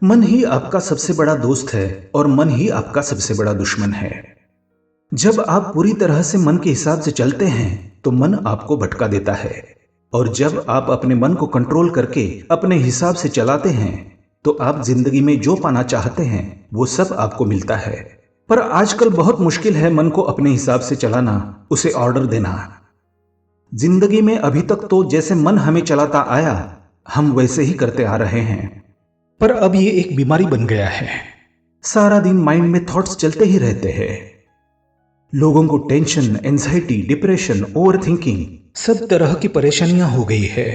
मन ही आपका सबसे बड़ा दोस्त है और मन ही आपका सबसे बड़ा दुश्मन है। जब आप पूरी तरह से मन के हिसाब से चलते हैं तो मन आपको भटका देता है, और जब आप अपने मन को कंट्रोल करके अपने हिसाब से चलाते हैं तो आप जिंदगी में जो पाना चाहते हैं वो सब आपको मिलता है। पर आजकल बहुत मुश्किल है मन को अपने हिसाब से चलाना, उसे ऑर्डर देना। जिंदगी में अभी तक तो जैसे मन हमें चलाता आया हम वैसे ही करते आ रहे हैं, पर अब ये एक बीमारी बन गया है। सारा दिन माइंड में थॉट्स चलते ही रहते हैं। लोगों को टेंशन, एंजाइटी, डिप्रेशन, ओवरथिंकिंग, सब तरह की परेशानियां हो गई है।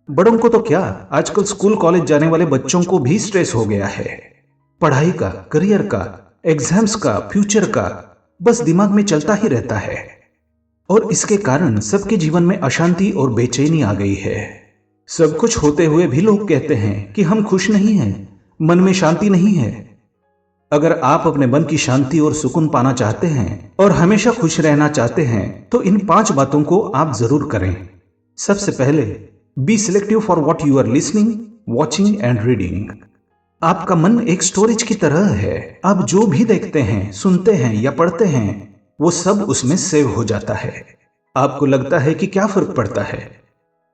बड़ों को तो क्या, आजकल स्कूल कॉलेज जाने वाले बच्चों को भी स्ट्रेस हो गया है। पढ़ाई का, करियर का, एग्जाम्स का, फ्यूचर का, बस दिमाग में चलता ही रहता है। और इसके कारण सबके जीवन में अशांति और बेचैनी आ गई है। सब कुछ होते हुए भी लोग कहते हैं कि हम खुश नहीं हैं, मन में शांति नहीं है। अगर आप अपने मन की शांति और सुकून पाना चाहते हैं और हमेशा खुश रहना चाहते हैं तो इन 5 बातों को आप जरूर करें। सबसे पहले, be selective for what you are listening, watching and reading. आपका मन एक स्टोरेज की तरह है। आप जो भी देखते हैं, सुनते हैं या पढ़ते हैं वो सब उसमें सेव हो जाता है। आपको लगता है कि क्या फर्क पड़ता है,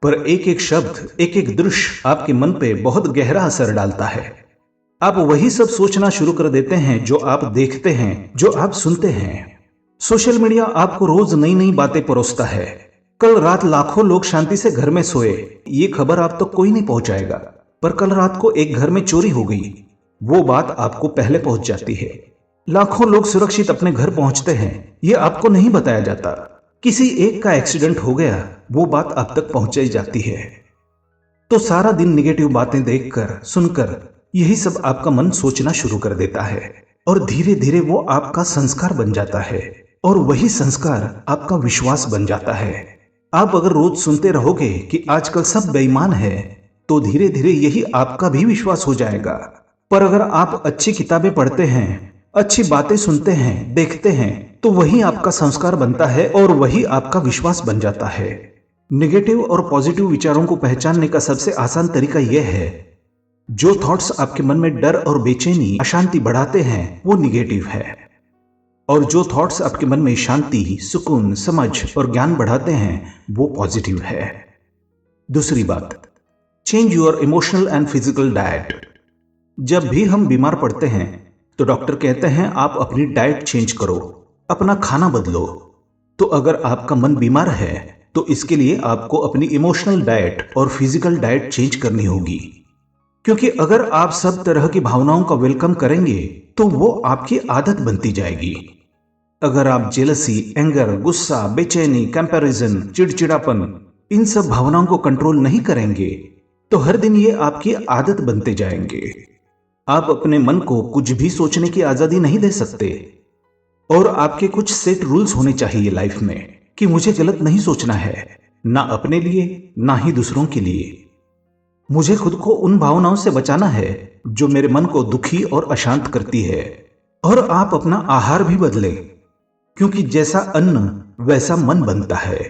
पर एक एक शब्द, एक एक दृश्य आपके मन पे बहुत गहरा असर डालता है। आप वही सब सोचना शुरू कर देते हैं जो आप देखते हैं, जो आप सुनते हैं। सोशल मीडिया आपको रोज नई नई बातें परोसता है। कल रात लाखों लोग शांति से घर में सोए, ये खबर आप तक कोई नहीं पहुंचाएगा, पर कल रात को एक घर में चोरी हो गई, वो बात आपको पहले पहुंच जाती है। लाखों लोग सुरक्षित अपने घर पहुंचते हैं, ये आपको नहीं बताया जाता। किसी एक का एक्सीडेंट हो गया, वो बात आप तक पहुंचाई जाती है। तो सारा दिन निगेटिव बातें देखकर, सुनकर यही सब आपका मन सोचना शुरू कर देता है, और धीरे धीरे वो आपका संस्कार बन जाता है, और वही संस्कार आपका विश्वास बन जाता है। आप अगर रोज सुनते रहोगे कि आजकल सब बेईमान है तो धीरे धीरे यही आपका भी विश्वास हो जाएगा। पर अगर आप अच्छी किताबें पढ़ते हैं, अच्छी बातें सुनते हैं, देखते हैं, तो वही आपका संस्कार बनता है और वही आपका विश्वास बन जाता है। नेगेटिव और पॉजिटिव विचारों को पहचानने का सबसे आसान तरीका यह है, जो थॉट्स आपके मन में डर और बेचैनी, अशांति बढ़ाते हैं वो निगेटिव है, और जो थॉट्स आपके मन में शांति, सुकून, समझ और ज्ञान बढ़ाते हैं वो पॉजिटिव है। दूसरी बात, change your emotional and physical diet. जब भी हम बीमार पड़ते हैं तो डॉक्टर कहते हैं आप अपनी डाइट चेंज करो, अपना खाना बदलो। तो अगर आपका मन बीमार है तो इसके लिए आपको अपनी इमोशनल डाइट और फिजिकल डाइट चेंज करनी होगी, क्योंकि अगर आप सब तरह की भावनाओं का वेलकम करेंगे तो वो आपकी आदत बनती जाएगी। अगर आप जेलसी, एंगर, गुस्सा, बेचैनी, कंपैरिजन, चिड़चिड़ापन, इन सब भावनाओं को कंट्रोल नहीं करेंगे तो हर दिन ये आपकी आदत बनते जाएंगे। आप अपने मन को कुछ भी सोचने की आजादी नहीं दे सकते, और आपके कुछ सेट रूल्स होने चाहिए लाइफ में कि मुझे गलत नहीं सोचना है, ना अपने लिए ना ही दूसरों के लिए। मुझे खुद को उन भावनाओं से बचाना है जो मेरे मन को दुखी और अशांत करती है। और आप अपना आहार भी बदलें, क्योंकि जैसा अन्न वैसा मन बनता है।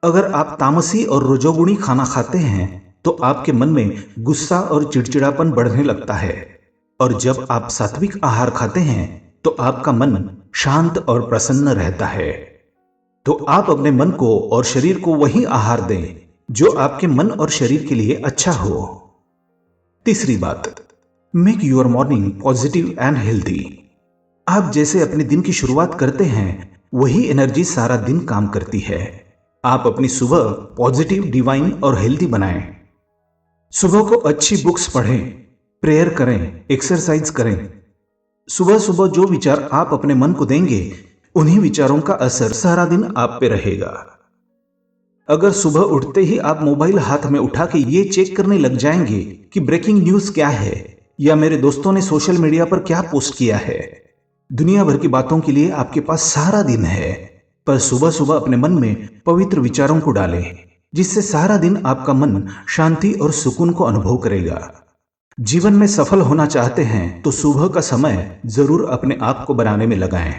अगर आप तामसी और रजोगुणी खाना खाते हैं तो आपके मन में गुस्सा और चिड़चिड़ापन बढ़ने लगता है, और जब आप सात्विक आहार खाते हैं तो आपका मन शांत और प्रसन्न रहता है। तो आप अपने मन को और शरीर को वही आहार दें जो आपके मन और शरीर के लिए अच्छा हो। तीसरी बात, make your morning positive and healthy. आप जैसे अपने दिन की शुरुआत करते हैं वही एनर्जी सारा दिन काम करती है। आप अपनी सुबह पॉजिटिव, डिवाइन और हेल्दी बनाएं। सुबह को अच्छी बुक्स पढ़ें, प्रेयर करें, एक्सरसाइज करें। सुबह सुबह जो विचार आप अपने मन को देंगे उन्हीं विचारों का असर सारा दिन आप पे रहेगा। अगर सुबह उठते ही आप मोबाइल हाथ में उठा के ये चेक करने लग जाएंगे कि ब्रेकिंग न्यूज क्या है या मेरे दोस्तों ने सोशल मीडिया पर क्या पोस्ट किया है, दुनिया भर की बातों के लिए आपके पास सारा दिन है। पर सुबह सुबह अपने मन में पवित्र विचारों को डालें, जिससे सारा दिन आपका मन शांति और सुकून को अनुभव करेगा। जीवन में सफल होना चाहते हैं तो सुबह का समय जरूर अपने आप को बनाने में लगाएं।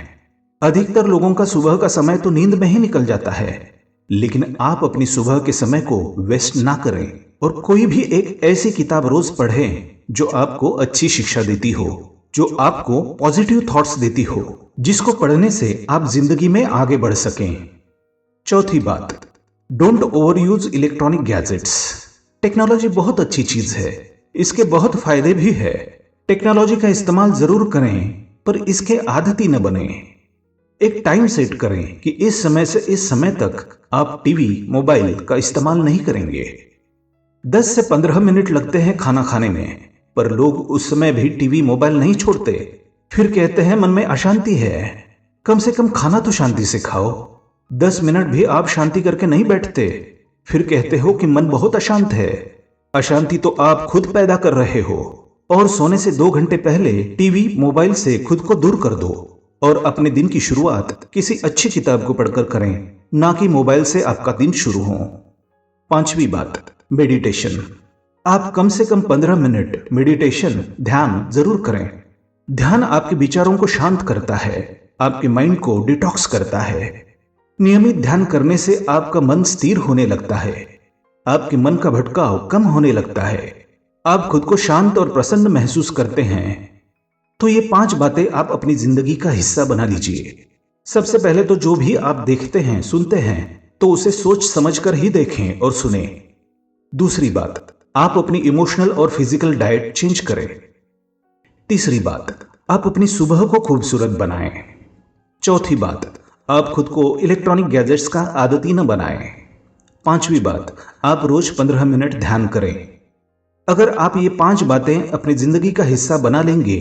अधिकतर लोगों का सुबह का समय तो नींद में ही निकल जाता है, लेकिन आप अपनी सुबह के समय को वेस्ट ना करें और कोई भी एक ऐसी किताब रोज पढ़ें जो आपको अच्छी शिक्षा देती हो, जो आपको पॉजिटिव थॉट्स देती हो, जिसको पढ़ने से आप जिंदगी में आगे बढ़ सकें। चौथी बात, don't over use electronic gadgets. Technology बहुत अच्छी चीज है, इसके बहुत फायदे भी है। टेक्नोलॉजी का इस्तेमाल जरूर करें, पर इसके आदती न बने। एक टाइम सेट करें कि इस समय से इस समय तक आप टीवी, मोबाइल का इस्तेमाल नहीं करेंगे। 10 से 15 मिनट लगते हैं खाना खाने में, पर लोग उस समय भी टीवी, मोबाइल नहीं छोड़ते। फिर कहते हैं मन में अशांति है। कम से कम खाना तो शांति से खाओ। 10 मिनट भी आप शांति करके नहीं बैठते, फिर कहते हो कि मन बहुत अशांत है। अशांति तो आप खुद पैदा कर रहे हो। और सोने से 2 घंटे पहले टीवी, मोबाइल से खुद को दूर कर दो और अपने दिन की शुरुआत किसी अच्छी किताब को पढ़कर करें, ना कि मोबाइल से आपका दिन शुरू हो। पांचवी बात, मेडिटेशन। आप कम से कम 15 मिनट मेडिटेशन, ध्यान जरूर करें। ध्यान आपके विचारों को शांत करता है, आपके माइंड को डिटॉक्स करता है। नियमित ध्यान करने से आपका मन स्थिर होने लगता है, आपके मन का भटकाव कम होने लगता है, आप खुद को शांत और प्रसन्न महसूस करते हैं। तो ये 5 बातें आप अपनी जिंदगी का हिस्सा बना लीजिए। सबसे पहले तो जो भी आप देखते हैं, सुनते हैं, तो उसे सोच समझकर ही देखें और सुने। दूसरी बात, आप अपनी इमोशनल और फिजिकल डाइट चेंज करें। तीसरी बात, आप अपनी सुबह को खूबसूरत बनाएं। चौथी बात, आप खुद को इलेक्ट्रॉनिक गैजेट्स का आदती न बनाएं। पांचवी बात, आप रोज 15 मिनट ध्यान करें। अगर आप ये 5 बातें अपनी जिंदगी का हिस्सा बना लेंगे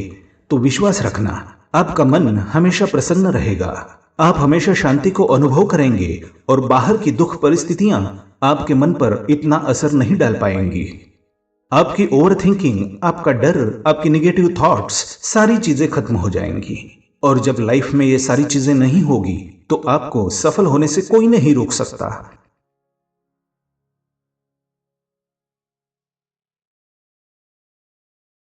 तो विश्वास रखना, आपका मन हमेशा प्रसन्न रहेगा। आप हमेशा शांति को अनुभव करेंगे और बाहर की दुख परिस्थितियां आपके मन पर इतना असर नहीं डाल पाएंगी। आपकी ओवर थिंकिंग, आपका डर, आपकी निगेटिव थॉट्स, सारी चीजें खत्म हो जाएंगी। और जब लाइफ में ये सारी चीजें नहीं होगी तो आपको सफल होने से कोई नहीं रोक सकता।